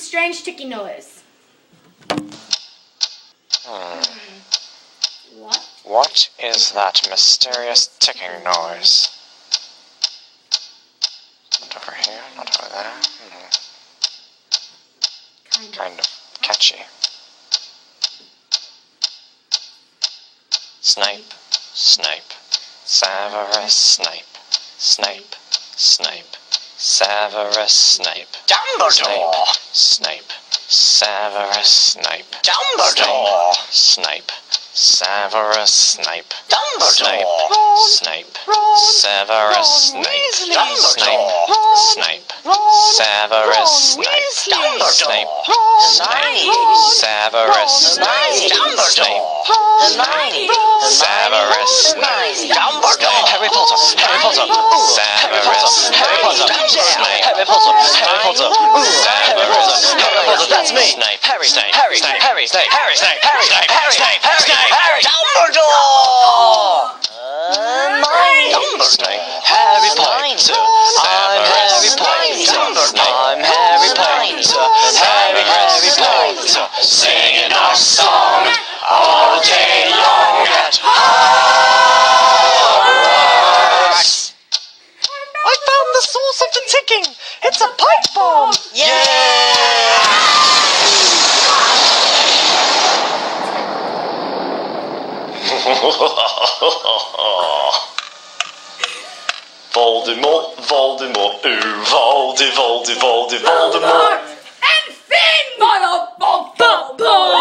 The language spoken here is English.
strange ticking noise? What? What is that mysterious ticking noise? Not over here, not over there. Kind of catchy. Snape, Snape, Severus Snape, Snape, Snape, Severus Snape. Dumbledore! Snape, Severus Snape. Dumbledore! Snape, Severus Snape. Dumbledore! Snape, Severus Snape. Snape, Snape, Severus Snape. Snape, Snape, Severus Snape. Snape, Severus Snape. Dumbledore! Harry Potter, Harry Potter, Severus Snape. Harry Potter, Harry Potter, Severus Snape. That's me. Snape, Harry, Snape, Harry, Snape, Harry, Snape, Harry, Snape, Harry, Snape, Harry, Snape, Harry, Snape, Harry, Oh. Dumbledore! Snape, Harry Potter. I'm Harry Potter. I'm Harry Potter. Harry Potter. Singing our song all day long at Hogwarts. I found the source of the ticking! It's a pipe bomb! Voldemort, Voldemort, ooh, Voldy, Voldemort. And Finn, motherfucker!